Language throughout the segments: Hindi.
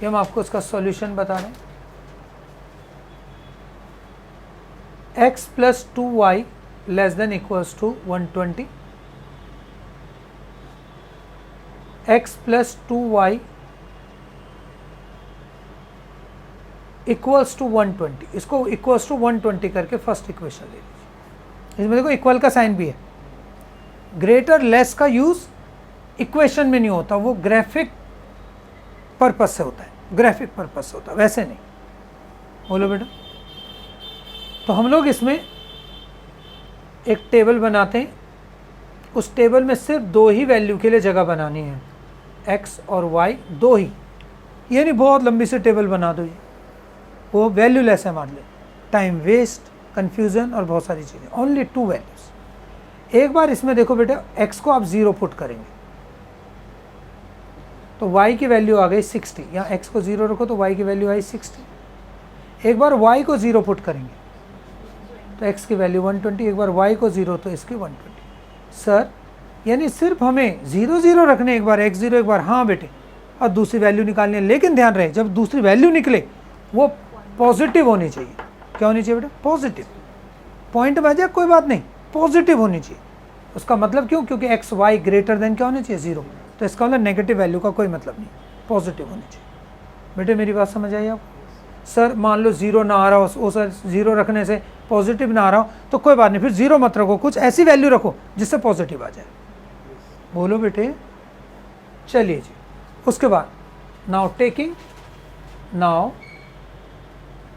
ये हम आपको उसका सॉल्यूशन बता रहे हैं। x plus 2y less than equals to 120, x plus 2y equals to 120, इसको इक्वल्स टू 120 करके फर्स्ट इक्वेशन ले लीजिए। इसमें देखो इक्वल का साइन भी है। ग्रेटर लेस का यूज इक्वेशन में नहीं होता, वो ग्राफिक पर्पस से होता है, ग्राफिक पर्पस से होता है, वैसे नहीं। बोलो बेटा। तो हम लोग इसमें एक टेबल बनाते हैं, उस टेबल में सिर्फ दो ही वैल्यू के लिए जगह बनानी है, x और y, दो ही, ये नहीं बहुत लंबी सी टेबल बना दो, ये वो वैल्यूलेस है हमारे लिए, टाइम वेस्ट, कन्फ्यूज़न और बहुत सारी चीज़ें। Only to values. एक बार इसमें देखो बेटा, x को आप 0 पुट करेंगे तो y की वैल्यू आ गई 60, यहाँ x को 0 रखो तो y की वैल्यू आई 60। एक बार y को 0 पुट करेंगे तो x की वैल्यू 120, एक बार y को 0 तो इसकी 120। सर यानी सिर्फ हमें 0 0 रखने, एक बार x 0, एक बार, हाँ बेटे, और दूसरी वैल्यू निकालनी है। लेकिन ध्यान रहे, जब दूसरी वैल्यू निकले वो पॉजिटिव होनी चाहिए। क्या होनी चाहिए बेटा? पॉजिटिव। पॉइंट में आ जाए कोई बात नहीं, पॉजिटिव होनी चाहिए। उसका मतलब क्यों? क्योंकि एक्स वाई ग्रेटर देन क्या होनी चाहिए? 0। तो इसका मतलब नेगेटिव वैल्यू का कोई मतलब नहीं, पॉजिटिव होनी चाहिए। बेटे मेरी बात समझ आई आपको? सर मान लो 0 ना आ रहा हो, वो सर 0 रखने से पॉजिटिव ना आ रहा हो तो कोई बात नहीं, फिर 0 मत रखो, कुछ ऐसी वैल्यू रखो जिससे पॉजिटिव आ जाए। बोलो बेटे। चलिए जी, उसके बाद नाउ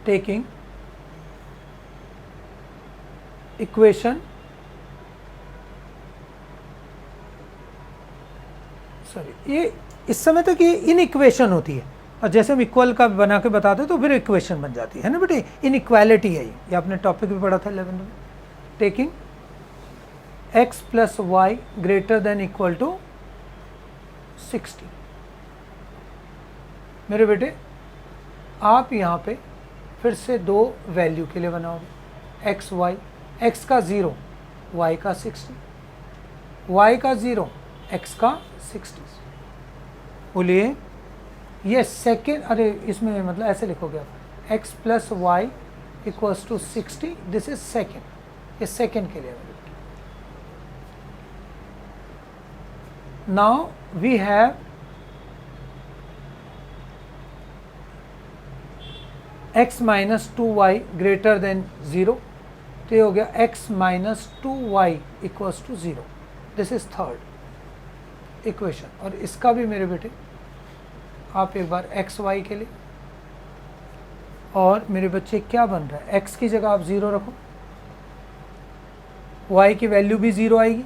टेकिंग इक्वेशन, सॉरी, ये इस समय तक ये इन इक्वेशन होती है, और जैसे हम इक्वल का बना के बताते तो फिर इक्वेशन बन जाती है ना बेटे। इनइक्वालिटी है ये आपने टॉपिक भी पढ़ा था 11 में। Taking x plus y greater than equal to 60। मेरे बेटे आप यहाँ पे फिर से दो वैल्यू के लिए बनाओगे, x y, x का 0, y का 60, y का 0, x का 60। बोलिए ये सेकेंड, अरे इसमें मतलब ऐसे लिखोगे आप, x plus y equals to 60, this is second, ये सेकेंड के लिए। Now we have x minus 2y greater than 0, तो ये हो गया x minus 2y equals to 0, this is third equation. और इसका भी मेरे बेटे आप एक बार एक्स वाई के लिए, और मेरे बच्चे क्या बन रहा है, x की जगह आप 0 रखो, y की वैल्यू भी 0 आएगी।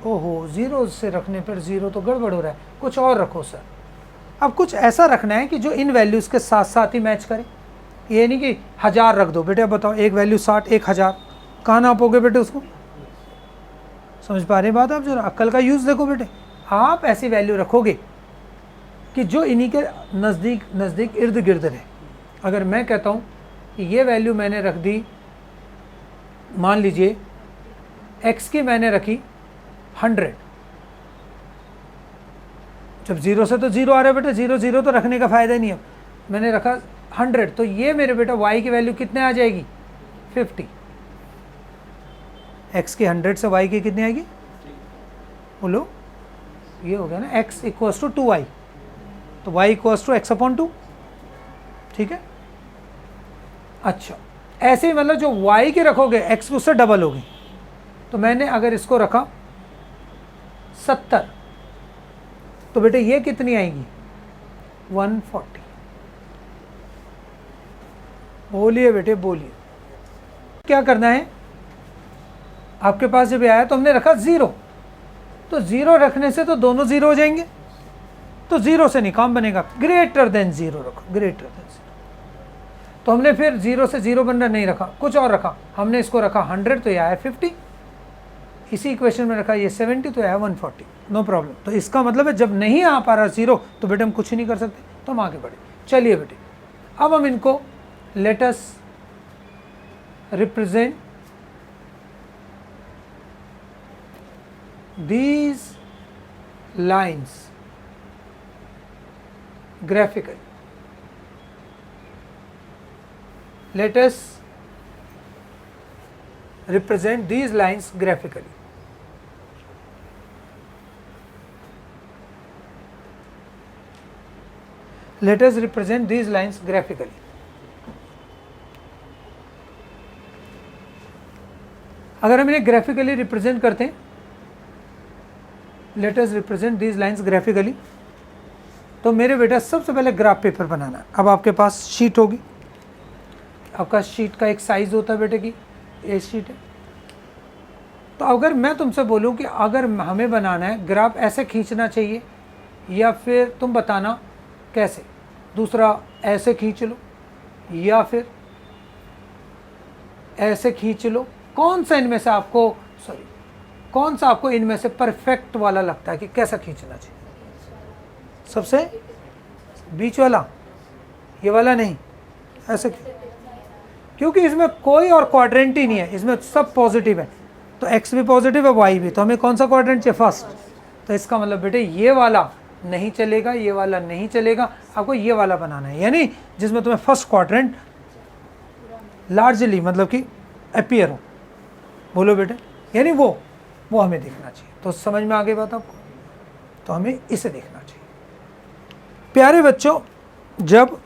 ओहो, 0 से रखने पर 0 तो गड़बड़ हो रहा है, कुछ और रखो सर। अब कुछ ऐसा रखना है कि जो इन वैल्यूज़ के साथ साथ ही मैच करे, ये नहीं कि 1000 रख दो। बेटे अब बताओ, एक वैल्यू 60, एक 1000, कहाँ नापोगे बेटे उसको? समझ पा रहे बात आप? जरा अक्ल का यूज़ देखो बेटे। आप ऐसी वैल्यू रखोगे कि जो इन्हीं के नज़दीक नज़दीक इर्द गिर्द रहे। अगर मैं कहता हूँ कि ये वैल्यू मैंने रख दी, मान लीजिए x की मैंने रखी 100, जब 0 से तो 0 आ रहा है बेटा, 0 0 तो रखने का फ़ायदा नहीं है, मैंने रखा 100, तो ये मेरे बेटा y की वैल्यू कितने आ जाएगी? 50। x की 100 से y की कितनी आएगी? बोलो, ये हो गया ना, x इक्वल्स टू 2y, तो y equals to x upon 2, ठीक है। अच्छा, ऐसे ही मतलब जो y की रखोगे x उससे डबल होगी। तो मैंने अगर इसको रखा 70, तो बेटे ये कितनी आएगी? 140। बोलिए बेटे बोलिए, क्या करना है? आपके पास जब आया तो हमने रखा 0, तो 0 रखने से तो दोनों 0 हो जाएंगे, तो 0 से नहीं काम बनेगा, ग्रेटर देन 0 रखो, ग्रेटर देन 0। तो हमने फिर 0 से 0 बनना नहीं रखा, कुछ और रखा, हमने इसको रखा 100, तो ये आया 50, इसी इक्वेशन में रखा ये 70, तो आया 140, नो प्रॉब्लम। तो इसका मतलब है जब नहीं आ पा रहा 0, तो बेटे हम कुछ ही नहीं कर सकते, तो हम आगे बढ़े। चलिए बेटे, अब हम इनको late us represent these lines graphically। Let us represent these lines graphically. Let us represent these lines graphically. अगर हम इन्हें ग्राफिकली रिप्रेजेंट करते हैं, late us represent these lines graphically, तो मेरे बेटा सबसे पहले ग्राफ पेपर बनाना है। अब आपके पास शीट होगी, आपका शीट का एक साइज होता है बेटे की, ये शीट है। तो अगर मैं तुमसे बोलूं कि अगर हमें बनाना है ग्राफ ऐसे खींचना चाहिए या फिर तुम बताना कैसे, दूसरा ऐसे खींच लो या फिर ऐसे खींच लो, कौन सा इनमें से आपको कौन सा आपको इनमें से परफेक्ट वाला लगता है कि कैसा खींचना चाहिए? सबसे बीच वाला, ये वाला नहीं, ऐसे, क्योंकि इसमें कोई और क्वाड्रेंट ही नहीं है, इसमें सब पॉजिटिव है, तो x भी पॉजिटिव है, y भी, तो हमें कौन सा क्वाड्रेंट चाहिए? फर्स्ट। तो इसका मतलब बेटे ये वाला नहीं चलेगा, ये वाला नहीं चलेगा, आपको ये वाला बनाना है, यानी जिसमें तुम्हें फर्स्ट क्वाड्रेंट लार्जली मतलब कि अपीयर हो। बोलो बेटे, यानी वो हमें देखना चाहिए। तो समझ में आ गई बात आपको? तो हमें इसे देखना चाहिए। प्यारे बच्चों, जब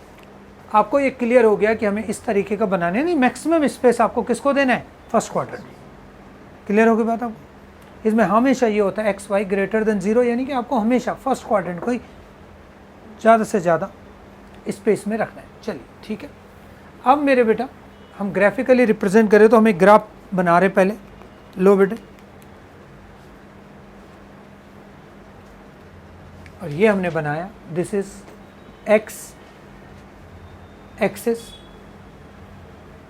आपको ये क्लियर हो गया कि हमें इस तरीके का बनाने, नहीं मैक्सिमम स्पेस आपको किसको देना है? First quadrant. क्लियर हो गई बात आपको? इसमें हमेशा ये होता है एक्स वाई ग्रेटर देन 0, यानी कि आपको हमेशा फर्स्ट क्वाड्रेंट को ही ज़्यादा से ज़्यादा स्पेस में रखना है। चलिए ठीक है। अब मेरे बेटा हम ग्राफिकली रिप्रेजेंट करें तो हम एक ग्राफ बना रहे पहले। लो बेटे, और ये हमने बनाया, दिस इज एक्स एक्सिस,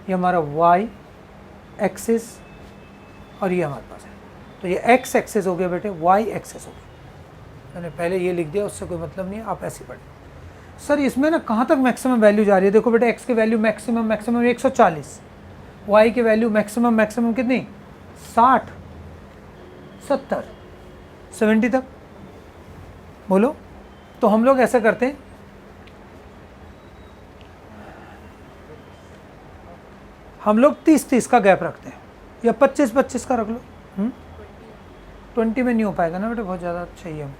ये हमारा वाई एक्सिस, और ये हमारे पास है। तो ये एक्स एक्सिस हो गया बेटे, वाई एक्सिस हो गया। मैंने पहले ये लिख दिया, उससे कोई मतलब नहीं है, आप ऐसे पढ़ें। सर इसमें ना कहाँ तक मैक्सिमम वैल्यू जा रही है? देखो बेटे, एक्स की वैल्यू मैक्सिमम 140, वाई की वैल्यू मैक्सिमम कितनी? 60, 70, 70 तक। बोलो। तो हम लोग ऐसा करते हैं, हम लोग 30-30 का गैप रखते हैं, या 25-25 का रख लो। 20 में नहीं हो पाएगा ना बेटे, बहुत ज़्यादा चाहिए हम।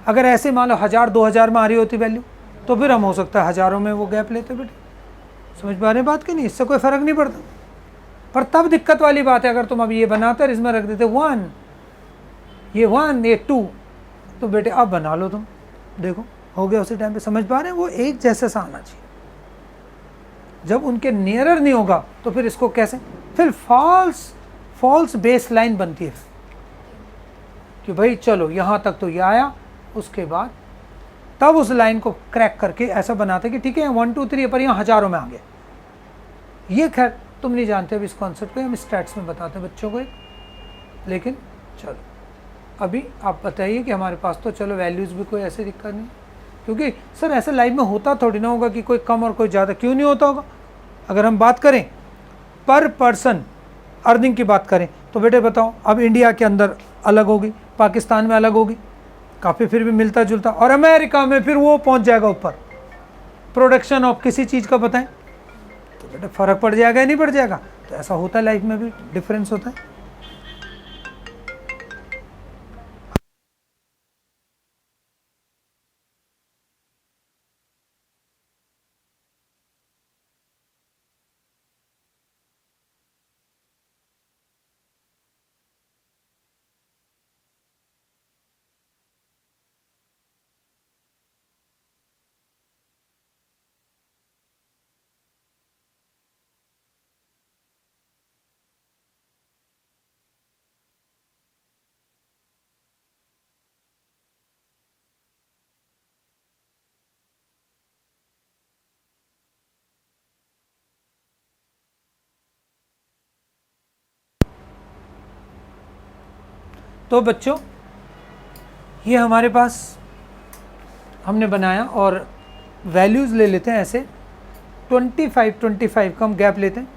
अगर ऐसे मान लो 1000-2000 में आ रही होती वैल्यू, तो फिर हम हो सकता है हज़ारों में वो गैप लेते बेटे। समझ पा रहे बात कि नहीं? इससे कोई फ़र्क नहीं पड़ता। पर तब दिक्कत वाली बात है, अगर तुम अब ये बनाते और इसमें रख देते 1, ये 1, ये 2, तो बेटे अब बना लो तुम, देखो हो गया उसी टाइम पे। समझ पा रहे हैं? वो एक जैसे सा आना चाहिए। जब उनके नियरर नहीं होगा तो फिर इसको कैसे? फिर फॉल्स बेस लाइन बनती है कि भाई चलो यहाँ तक तो ये आया, उसके बाद तब उस लाइन को क्रैक करके ऐसा बनाते कि ठीक है 1 2 3 पर यहाँ हज़ारों में आ गया। ये खैर तुम नहीं जानते अब इस कॉन्सेप्ट को, हम स्टैट्स में बताते हैं बच्चों को एक। लेकिन चलो अभी आप बताइए कि हमारे पास तो चलो वैल्यूज़ भी कोई ऐसी दिक्कत नहीं, क्योंकि सर ऐसे लाइफ में होता थोड़ी ना होगा कि कोई कम और कोई ज़्यादा, क्यों नहीं होता होगा? अगर हम बात करें पर पर्सन अर्निंग की बात करें तो बेटे बताओ, अब इंडिया के अंदर अलग होगी, पाकिस्तान में अलग होगी, काफ़ी फिर भी मिलता जुलता, और अमेरिका में फिर वो पहुंच जाएगा ऊपर। प्रोडक्शन ऑफ किसी चीज़ का बताएं तो बेटे फ़र्क पड़ जाएगा या नहीं पड़ जाएगा? तो ऐसा होता है, लाइफ में भी डिफरेंस होता है। तो बच्चों ये हमारे पास हमने बनाया, और वैल्यूज़ ले लेते हैं ऐसे 25 का हम गैप लेते हैं।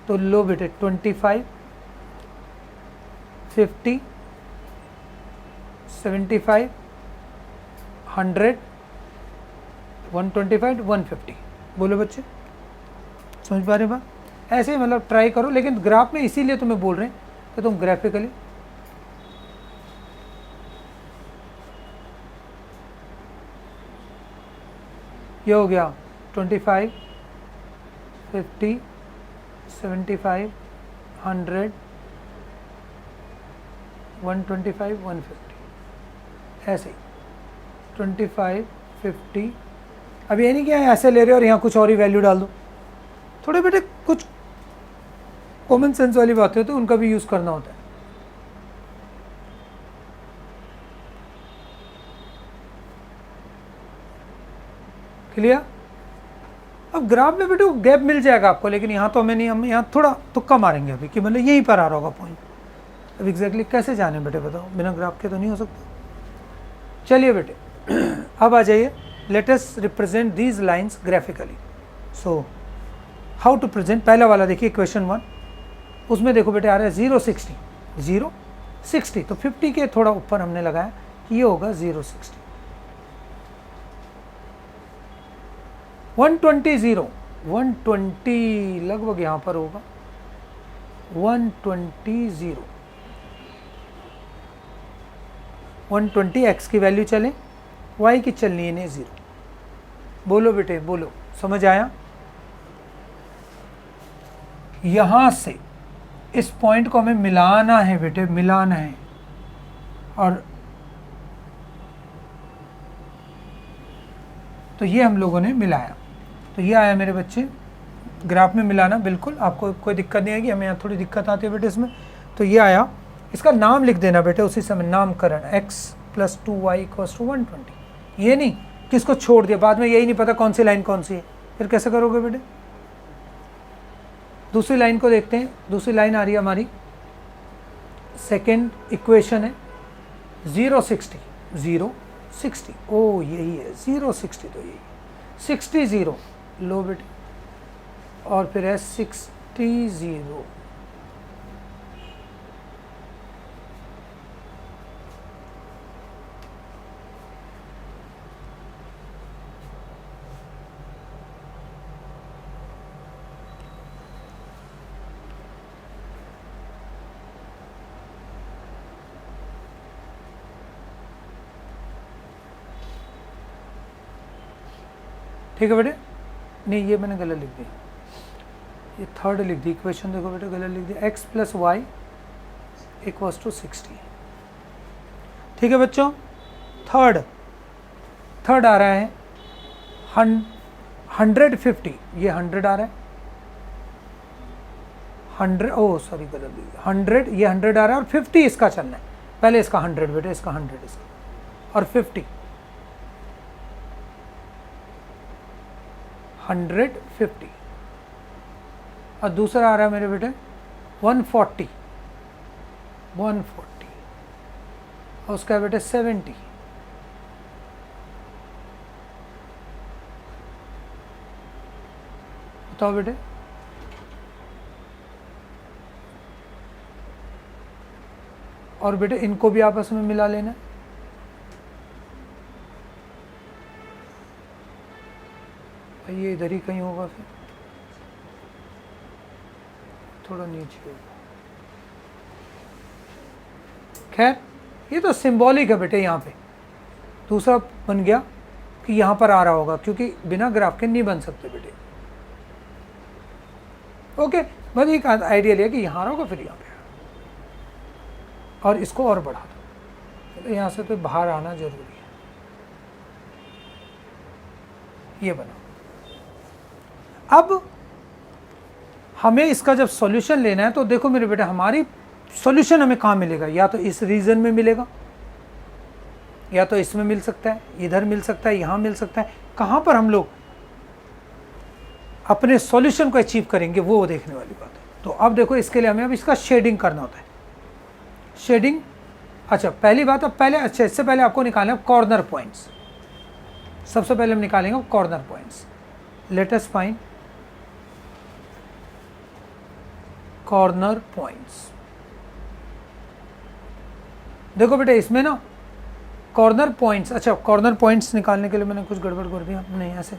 तो लो बेटे 25, 50, 75, 100, 125, 150। बोलो बच्चे समझ पा रहे बात? ऐसे ही मतलब ट्राई करो, लेकिन ग्राफ में इसीलिए तुम्हें बोल रहे हैं कि तुम ग्राफिकली ये हो गया 25, 50, 75, 100, 125, 150, ऐसे ही 25, 50। अब ये नहीं कि ऐसे ले रहे हो और यहाँ कुछ और ही वैल्यू डाल दो। थोड़े बेटे कुछ कॉमन सेंस वाली बातें होती है, उनका भी यूज़ करना होता है। क्लियर? अब ग्राफ में बेटे गैप मिल जाएगा आपको, लेकिन यहाँ तो हमें नहीं, हम यहाँ थोड़ा तुक्का मारेंगे अभी कि मतलब यहीं पर आ रहा होगा पॉइंट। अब एग्जैक्टली कैसे जाने बेटे बताओ, बिना ग्राफ के तो नहीं हो सकता। चलिए बेटे अब आ जाइए, let us represent these lines graphically. So how to present, पहला वाला देखिए क्वेश्चन 1, उसमें देखो बेटे आ रहा है 0, 60, 0, 60, तो 50 के थोड़ा ऊपर हमने लगाया, ये होगा 0, 60, 120, 0, 120 लगभग यहाँ पर होगा, 120, 0, 120 x की वैल्यू चले, y की चलनी है नहीं 0। बोलो बेटे बोलो, समझ आया? यहाँ से इस पॉइंट को हमें मिलाना है बेटे, मिलाना है, और तो ये हम लोगों ने मिलाया, तो ये आया मेरे बच्चे ग्राफ में मिलाना। बिल्कुल आपको कोई दिक्कत नहीं आएगी, हमें यहाँ थोड़ी दिक्कत आती है बेटे इसमें। तो ये आया, इसका नाम लिख देना बेटे उसी समय, नामकरण x + 2y = 120। ये नहीं कि इसको छोड़ दिया, बाद में यही नहीं पता कौन सी लाइन कौन सी है, फिर कैसे करोगे बेटे? दूसरी लाइन को देखते हैं, दूसरी लाइन आ रही है हमारी, सेकेंड इक्वेशन है 0, 60, 0, 60, ओ यही है 0, 60, तो यही 60, 0 लो बेटे, और फिर है 60, 0, ठीक है बेटे? नहीं ये मैंने गलत लिख दिया, ये थर्ड लिख दी इक्वेशन, देखो बेटे गलत लिख दिया, x + y = 60। ठीक है बच्चों? थर्ड आ रहा है 150, ये 100 आ रहा है, 100, ओ सॉरी गलत लिख दिया, 100, ये 100 आ रहा है, और 50 इसका चलना है, पहले इसका 100 बेटे, इसका 100 इसका, और 50, 150, और दूसरा आ रहा है मेरे बेटे 140, 140, और उसका बेटे 70, बताओ बेटे? और बेटे इनको भी आपस में मिला लेना, ये इधर ही कहीं होगा, फिर थोड़ा नीचे होगा। खैर ये तो सिंबॉलिक है बेटे, यहाँ पे दूसरा बन गया कि यहाँ पर आ रहा होगा, क्योंकि बिना ग्राफ के नहीं बन सकते बेटे। ओके, बस एक आइडिया लिया कि यहाँ आ रहा होगा, फिर यहाँ पे और इसको और बढ़ा दो, तो यहाँ से तो बाहर आना जरूरी है, ये बना। अब हमें इसका जब सॉल्यूशन लेना है, तो देखो मेरे बेटे हमारी सॉल्यूशन हमें कहाँ मिलेगा, या तो इस रीजन में मिलेगा, या तो इसमें मिल सकता है, इधर मिल सकता है, यहाँ मिल सकता है। कहाँ पर हम लोग अपने सॉल्यूशन को अचीव करेंगे वो देखने वाली बात है। तो अब देखो इसके लिए हमें अब इसका शेडिंग करना होता है। शेडिंग, अच्छा पहली बात, अब पहले अच्छा इससे पहले आपको निकालना है कॉर्नर पॉइंट्स। सबसे पहले हम निकालेंगे corner points. Let us find corner points. देखो बेटे इसमें ना कॉर्नर पॉइंट्स, अच्छा कॉर्नर पॉइंट्स निकालने के लिए मैंने कुछ गड़बड़ कर दिया, नहीं ऐसे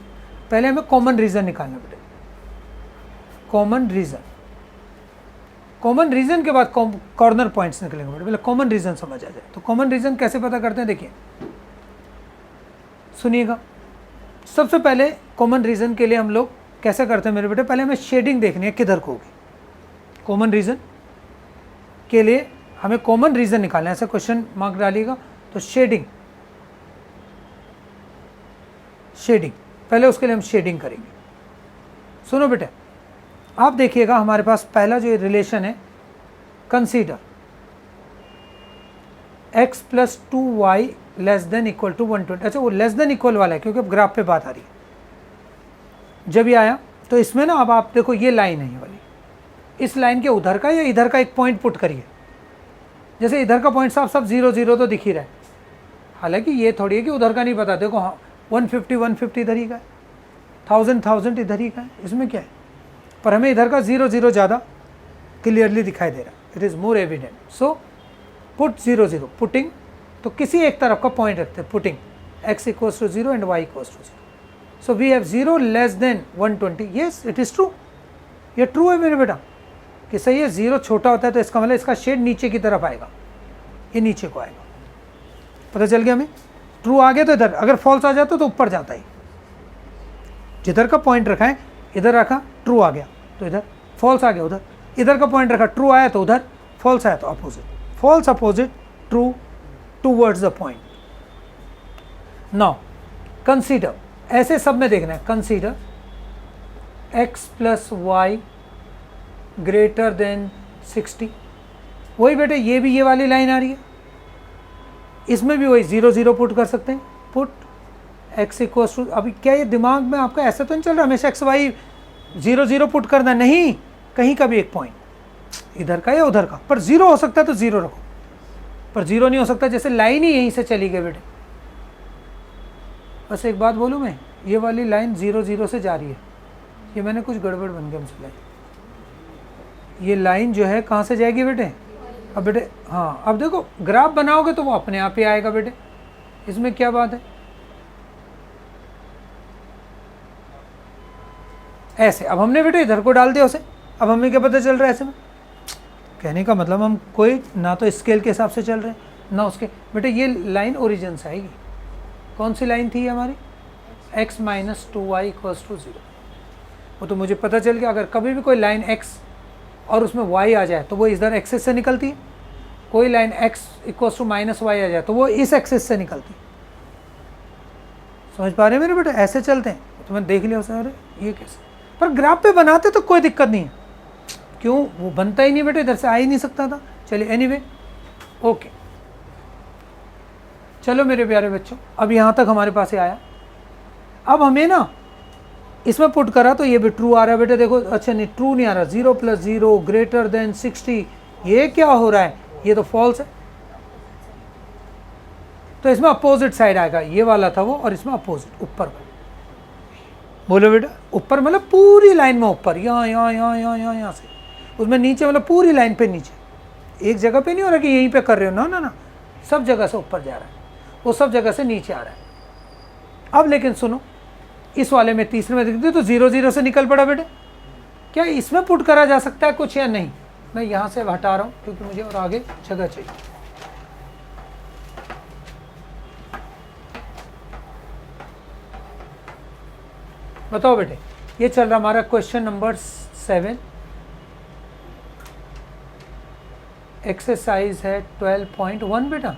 पहले हमें कॉमन रीजन निकालना बेटे। कॉमन रीजन, कॉमन रीजन के बाद कॉर्नर पॉइंट्स निकलेंगे बेटे, पहले कॉमन रीजन समझ आ जाए। तो कॉमन रीजन कैसे पता करते हैं, देखिए सुनिएगा। सबसे पहले कॉमन रीजन के लिए हम लोग कैसे करते हैं मेरे बेटे, पहले हमें शेडिंग देखनी है किधर को होगी। कॉमन रीजन के लिए हमें कॉमन रीजन निकालना है, ऐसा क्वेश्चन मार्क डालिएगा। तो शेडिंग, शेडिंग पहले उसके लिए हम शेडिंग करेंगे। सुनो बेटे, आप देखिएगा हमारे पास पहला जो रिलेशन है, consider x plus 2y less than equal to 120। अच्छा वो लेस देन इक्वल वाला है क्योंकि अब ग्राफ पे बात आ रही है। जब ये आया तो इसमें ना अब आप देखो ये लाइन है ये वाली, इस लाइन के उधर का या इधर का एक पॉइंट पुट करिए। जैसे इधर का पॉइंट साफ साफ 0 0 तो दिख ही रहा है, हालांकि ये थोड़ी है कि उधर का नहीं पता। देखो हाँ 150 150 इधर ही का है, 1000 1000 इधर ही का है, इसमें क्या है। पर हमें इधर का 0 0 ज़्यादा क्लियरली दिखाई दे रहा है, it is more evident. So put 0 0, putting तो किसी एक तरफ का पॉइंट रखते हैं, putting x equals to 0 and y equals to 0। So we have 0 less than 120। Yes it is true, ये ट्रू है मेरे बेटा कि सही है। 0 छोटा होता है तो इसका मतलब इसका शेड नीचे की तरफ आएगा, ये नीचे को आएगा। पता चल गया हमें, ट्रू आ गया तो इधर, अगर फॉल्स आ जाता तो ऊपर जाता है। जिधर का पॉइंट रखा है इधर रखा, ट्रू आ गया तो इधर, फॉल्स आ गया उधर। इधर का पॉइंट रखा, ट्रू आया तो उधर, फॉल्स आया तो opposite, false opposite true towards the point. Now consider, ऐसे सब में देखना है, consider x plus y greater than 60। वही बेटे ये भी ये वाली लाइन आ रही है, इसमें भी वही 0 0 पुट कर सकते हैं। पुट x इक्वल्स टू, अभी क्या ये दिमाग में आपका ऐसा तो नहीं चल रहा हमेशा x y 0 0 पुट करना, नहीं, कहीं का भी एक पॉइंट, इधर का या उधर का, पर 0 हो सकता है तो 0 रखो, पर 0 नहीं हो सकता। जैसे लाइन ही यहीं से चली गई बेटे। बस एक बात बोलूँ मैं, ये वाली लाइन 0 0 से जा रही है, ये मैंने कुछ गड़बड़ बन गया मुझसे। ये लाइन जो है कहाँ से जाएगी बेटे, अब बेटे हाँ अब देखो ग्राफ बनाओगे तो वो अपने आप ही आएगा बेटे, इसमें क्या बात है। ऐसे अब हमने बेटे इधर को डाल दिया उसे, अब हमें क्या पता चल रहा है ऐसे में। कहने का मतलब हम कोई ना तो स्केल के हिसाब से चल रहे हैं ना उसके। बेटे ये लाइन ओरिजिन से आएगी, कौन सी लाइन थी हमारी, x minus 2y equals to 0। वो तो मुझे पता चल गया, अगर कभी भी कोई लाइन x और उसमें y आ जाए तो वो इधर एक्सिस से निकलती है, कोई line x equals to minus Y आ जाए तो वो इस एक्सिस से निकलती है। समझ पा रहे हैं मेरे बेटे, ऐसे चलते हैं। तो मैंने देख लिया उसे, अरे ये कैसे, पर ग्राफ पे बनाते तो कोई दिक्कत नहीं है, क्यों वो बनता ही नहीं बेटे, इधर से आ ही नहीं सकता था। चलिए एनीवे ओके, चलो मेरे प्यारे बच्चों, अब यहाँ तक हमारे पास ही आया। अब हमें ना इसमें पुट करा तो ये भी ट्रू आ रहा है बेटे, देखो अच्छा नहीं ट्रू नहीं आ रहा, 0 प्लस 0 ग्रेटर देन 60, ये क्या हो रहा है, ये तो फॉल्स है। तो इसमें अपोजिट साइड आएगा, ये वाला था वो, और इसमें अपोजिट ऊपर। बोलो बेटा ऊपर मतलब पूरी लाइन में ऊपर, यहाँ यहाँ यहाँ यहाँ यहाँ यहाँ से, उसमें नीचे मतलब पूरी लाइन पे नीचे, एक जगह पे नहीं हो रहा कि यहीं पे कर रहे हो, ना ना ना, सब जगह से ऊपर जा रहा है, वो सब जगह से नीचे आ रहा है। अब लेकिन सुनो, इस वाले में तीसरे में देखते तो 0 0 से निकल पड़ा बेटे, क्या इसमें पुट करा जा सकता है कुछ या नहीं। मैं यहाँ से हटा रहा हूँ क्योंकि मुझे और आगे जगह चाहिए। बताओ बेटे, ये चल रहा हमारा क्वेश्चन नंबर 7, एक्सरसाइज है 12.1 बेटा।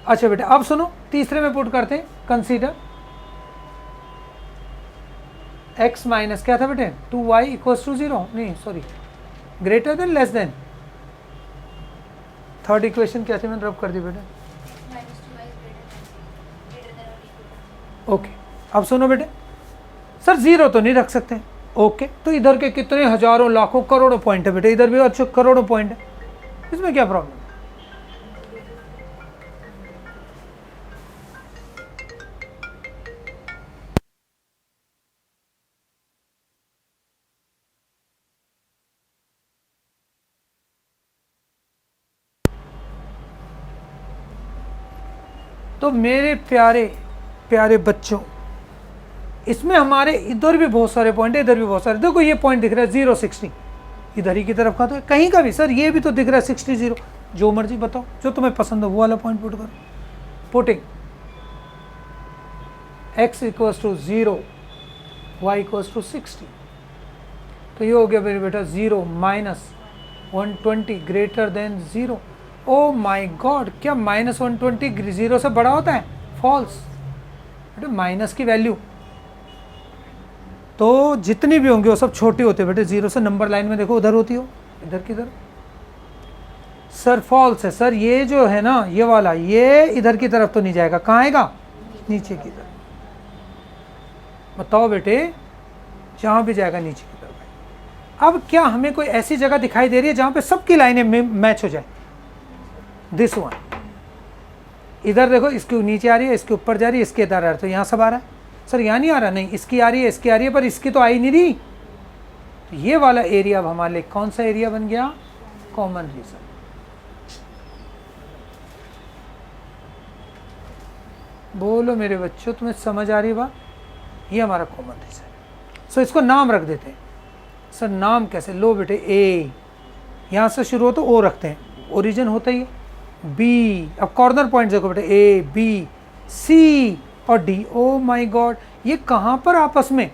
अच्छा बेटा अब सुनो, तीसरे में पुट करते हैं, कंसीडर x माइनस क्या था बेटे 2y इक्वल्स टू 0, नहीं sorry greater than less than. Third equation क्या थी, मैंने रब कर दी बेटे। ओके अब सुनो बेटे, सर 0 तो नहीं रख सकते, ओके तो इधर के कितने हजारों लाखों करोड़ों पॉइंट है बेटे, इधर भी अच्छे करोड़ों पॉइंट है, इसमें क्या प्रॉब्लम। तो मेरे प्यारे प्यारे बच्चों, इसमें हमारे इधर भी बहुत सारे पॉइंट है, इधर भी बहुत सारे। देखो ये पॉइंट दिख रहा है 0 60, इधर ही की तरफ का तो है, कहीं का भी सर ये भी तो दिख रहा है 60 0, जो मर्जी बताओ, जो तुम्हें पसंद हो वो वाला पॉइंट पुट करो। Putting x equals to 0 y equals to 60, तो ये हो गया मेरे बेटा 0 minus 120 greater than 0। Oh my god, क्या माइनस 120 0 से बड़ा होता है? फॉल्स बेटे, माइनस की वैल्यू तो जितनी भी होंगी वो सब छोटी होती है बेटे 0 से। नंबर लाइन में देखो उधर होती हो, इधर किधर? सर फॉल्स है सर, ये जो है ना ये वाला, ये इधर की तरफ तो नहीं जाएगा, कहाँ आएगा? नीचे की तरफ। बताओ बेटे, जहाँ भी जाएगा नीचे की तरफ। अब क्या हमें कोई ऐसी जगह दिखाई दे रही है जहाँ पे सबकी लाइनें मैच हो जाए? दिस वन, इधर देखो इसके नीचे आ रही है, इसके ऊपर जा रही है, इसके इधर आ रहा है, तो यहाँ सब आ रहा है। सर यहाँ नहीं आ रहा, नहीं इसकी आ रही है, इसकी आ रही है, पर इसकी तो आई नहीं रही। तो ये वाला एरिया अब हमारे लिए कौन सा एरिया बन गया? Common region. बोलो मेरे बच्चों, तुम्हें समझ आ रही है बात? ये हमारा कॉमन रीजन। सो इसको नाम रख देते हैं। सर नाम कैसे? लो बेटे, ए यहाँ से शुरू हो तो ओ रखते हैं, ओरिजिन होता ही है। बी, अब कॉर्नर पॉइंट देखो बेटे, ए बी सी और डी। ओ माय गॉड, ये कहाँ पर आपस में?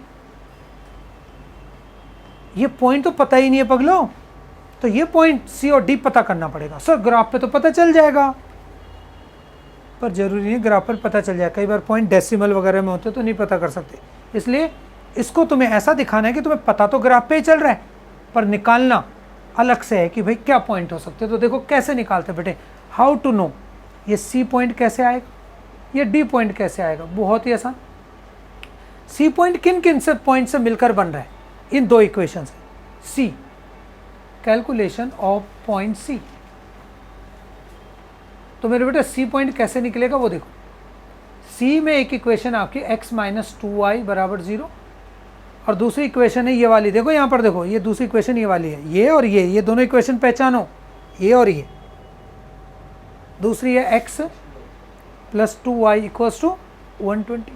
ये पॉइंट तो पता ही नहीं है पगलो, तो ये पॉइंट सी और डी पता करना पड़ेगा। सर ग्राफ पे तो पता चल जाएगा, पर जरूरी नहीं ग्राफ पर पता चल जाए, कई बार पॉइंट डेसिमल वगैरह में होते तो नहीं पता कर सकते। इसलिए इसको तुम्हें ऐसा दिखाना है कि तुम्हें पता तो ग्राफ पे ही चल रहा है, पर निकालना अलग से है कि भाई क्या पॉइंट हो सकते हैं। तो देखो कैसे निकालते बेटे, हाउ टू नो ये सी पॉइंट कैसे आएगा, ये डी पॉइंट कैसे आएगा? बहुत ही आसान। सी पॉइंट किन किन से पॉइंट से मिलकर बन रहा है? इन दो इक्वेशन से। सी, कैलकुलेशन ऑफ पॉइंट सी। तो मेरे बेटा सी पॉइंट कैसे निकलेगा वो देखो। सी में एक इक्वेशन आपकी x माइनस 2y बराबर 0, और दूसरी इक्वेशन है ये वाली, देखो यहाँ पर देखो, ये दूसरी इक्वेशन ये वाली है, ये और ये दोनों इक्वेशन पहचानो, ये और ये। दूसरी है x plus 2y equals to 120।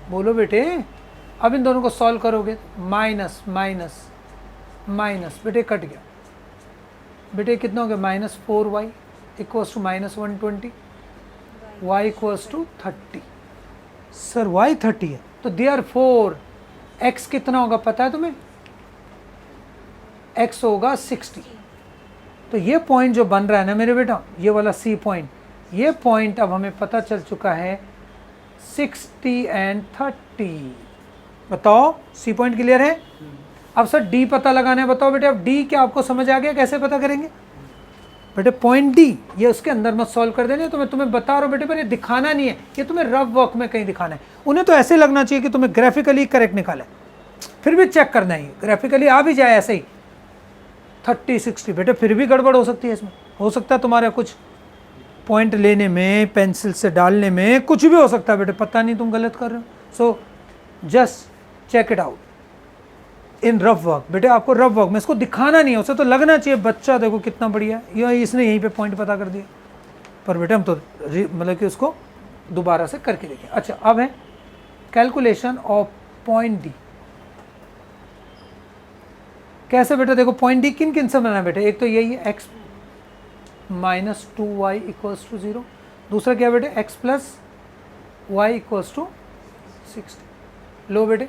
बोलो बेटे, अब इन दोनों को सॉल्व करोगे, माइनस माइनस माइनस, बेटे कट गया। बेटे कितना हो गया? Minus 4y equals to minus 120, y equals to 30। Sir y 30 है, तो देयरफॉर x कितना होगा पता है तुम्हें? x होगा 60। तो ये पॉइंट जो बन रहा है ना मेरे बेटा, ये वाला C पॉइंट, ये पॉइंट अब हमें पता चल चुका है 60 एंड 30। बताओ C पॉइंट क्लियर है? अब सर D पता लगाना है, बताओ बेटे अब D क्या आपको समझ आ गया? कैसे पता करेंगे बेटे? पॉइंट D, ये उसके अंदर मत सॉल्व कर देने, तो मैं तुम्हें बता रहा हूँ बेटे, पर ये दिखाना नहीं है, ये तुम्हें रफ वर्क में कहीं दिखाना है। उन्हें तो ऐसे लगना चाहिए कि तुम्हें ग्राफिकली करेक्ट निकाला है, फिर भी चेक करना है, ग्राफिकली आ भी जाए ऐसे ही 30 60, बेटे फिर भी गड़बड़ हो सकती है इसमें। हो सकता है तुम्हारा कुछ पॉइंट लेने में, पेंसिल से डालने में कुछ भी हो सकता है बेटे, पता नहीं तुम गलत कर रहे हो। So just check it out in rough work. बेटे आपको रफ वर्क में इसको दिखाना नहीं है, उसे तो लगना चाहिए बच्चा देखो कितना बढ़िया है, या इसने यहीं पे पॉइंट पता कर दिया, पर बेटे हम तो मतलब कि उसको दोबारा से करके देखें। अच्छा अब है कैलकुलेशन ऑफ पॉइंट डी। कैसे बेटे? देखो पॉइंट डी किन किन से बनाना है बेटे? एक तो यही है x minus 2y equals to 0, दूसरा क्या बेटे? x plus y equals to 60। लो बेटे,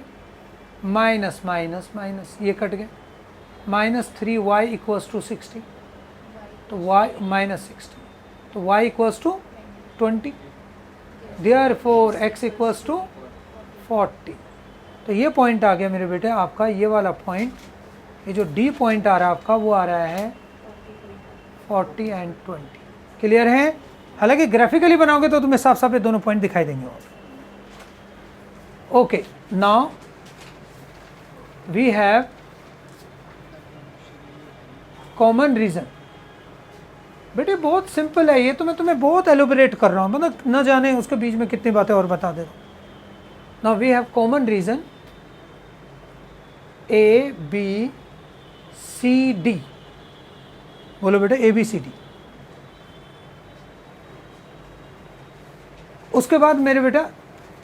माइनस माइनस माइनस, ये कट गया, माइनस 3y इक्वल्स टू 60, तो y माइनस 60, तो y equals to 20, therefore x equals to 40। तो ये पॉइंट आ गया मेरे बेटे आपका, ये वाला पॉइंट, ये जो D पॉइंट आ रहा है आपका वो आ रहा है 40 एंड 20। क्लियर है? हालांकि ग्राफिकली बनाओगे तो तुम्हें साफ साफ ये दोनों पॉइंट दिखाई देंगे। Okay, now we have common region. बेटे बहुत सिंपल है ये, तो मैं तुम्हें बहुत एलोबरेट कर रहा हूँ, मतलब न जाने उसके बीच में कितनी बातें और बता दे रहा हूँ। Now we have common region A B C D। बोलो बेटे A B C D। उसके बाद मेरे बेटा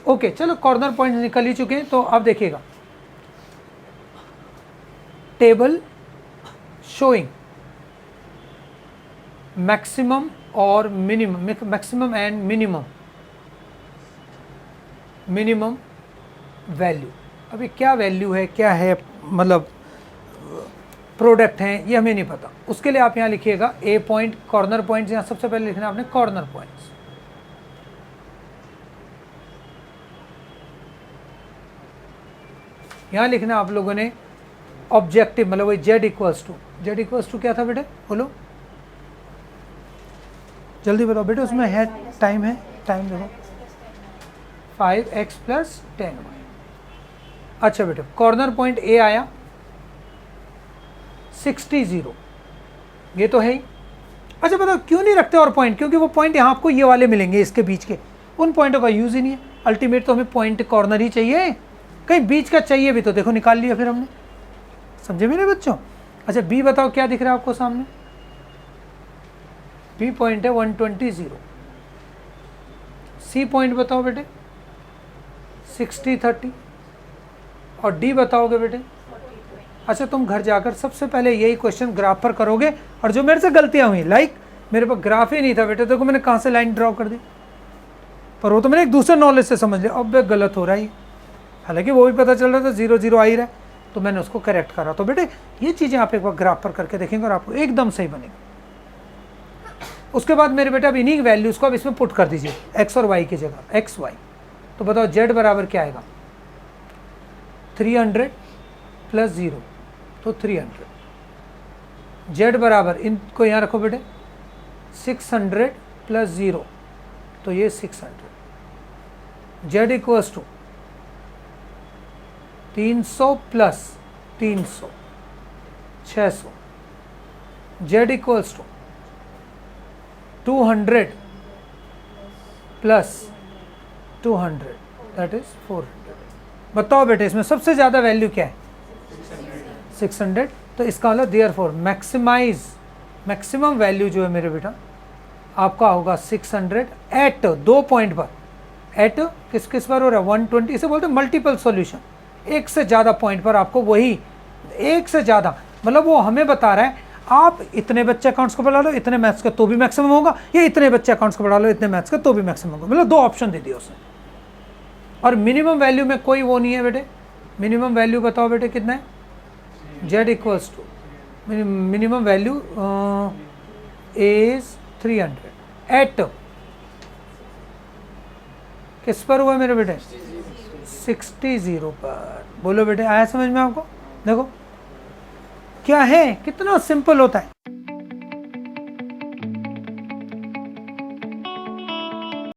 ओके चलो कॉर्नर पॉइंट निकल ही चुके हैं, तो अब देखिएगा टेबल शोइंग मैक्सिमम और minimum, maximum and minimum value. अभी क्या वैल्यू है, क्या है, मतलब प्रोडक्ट हैं, ये हमें नहीं पता। उसके लिए आप यहाँ लिखिएगा ए पॉइंट, कॉर्नर पॉइंट, यहाँ सबसे पहले लिखना आपने कॉर्नर पॉइंट्स। यहाँ लिखना आप लोगों ने ऑब्जेक्टिव, मतलब वही जेड इक्वल्स टू क्या था बेटे, बोलो जल्दी बताओ बेटे, उसमें है टाइम देखो 5x + 10y। अच्छा बेटे कॉर्नर पॉइंट ए आया 60 0, ये तो है ही। अच्छा बताओ क्यों नहीं रखते और पॉइंट, क्योंकि वो पॉइंट यहाँ आपको ये वाले मिलेंगे इसके बीच के, उन पॉइंटों का यूज़ ही नहीं है। अल्टीमेट तो हमें पॉइंट कॉर्नर ही चाहिए, कहीं बीच का चाहिए भी तो देखो निकाल लिया फिर हमने, समझे मेरे बच्चों। अच्छा बी बताओ क्या दिख रहा है आपको सामने, बी पॉइंट है 120 0। सी पॉइंट बताओ बेटे 60 30, और डी बताओगे बेटे। अच्छा तुम घर जाकर सबसे पहले यही क्वेश्चन ग्राफ पर करोगे, और जो मेरे से गलतियां हुई, लाइक मेरे पास ग्राफ ही नहीं था बेटे, देखो मैंने कहाँ से लाइन ड्रॉ कर दी, पर वो तो मैंने एक दूसरे नॉलेज से समझ लिया, अब गलत हो रहा है, हालांकि वो भी पता चल रहा था 0 0 आ ही रहा है, तो मैंने उसको करेक्ट करा। तो बेटे ये चीज़ें आप एक बार ग्राफ पर करके देखेंगे और आपको एकदम सही बनेगा। उसके बाद मेरे बेटा अब इन्हीं वैल्यूज़ को अब इसमें पुट कर दीजिए, एक्स और वाई की जगह, एक्स वाई। तो बताओ जेड बराबर क्या आएगा, 300 + 0 तो 300। जेड बराबर, इनको यहाँ रखो बेटे, 600 + 0 तो ये 600। Z equals to 300 + 300 600। Z equals to 200 + 200 that is 400। बताओ बेटे इसमें सबसे ज़्यादा वैल्यू क्या है, 600। तो इसका मतलब देयरफॉर मैक्सिमम वैल्यू जो है मेरे बेटा आपका होगा 600 एट 2 पॉइंट पर, एट किस किस पर हो रहा है 120, इसे बोलते हैं मल्टीपल सॉल्यूशन, एक से ज़्यादा पॉइंट पर आपको वही, एक से ज़्यादा, मतलब वो हमें बता रहा है आप इतने बच्चे अकाउंट्स को पढ़ा लो इतने मैथ्स का तो भी मैक्सिमम होगा, या इतने बच्चे अकाउंट्स को पढ़ा लो इतने मैथ्स का तो भी मैक्सिमम होगा, मतलब 2 ऑप्शन दे दिए उसने। और मिनिमम वैल्यू में कोई वो नहीं है बेटे, मिनिमम वैल्यू बताओ बेटे कितना है, Z equals to minimum value is 300 at किस पर हुआ मेरे बेटे, 60 0 पर। बोलो बेटे आया समझ में आपको, देखो क्या है, कितना सिंपल होता है।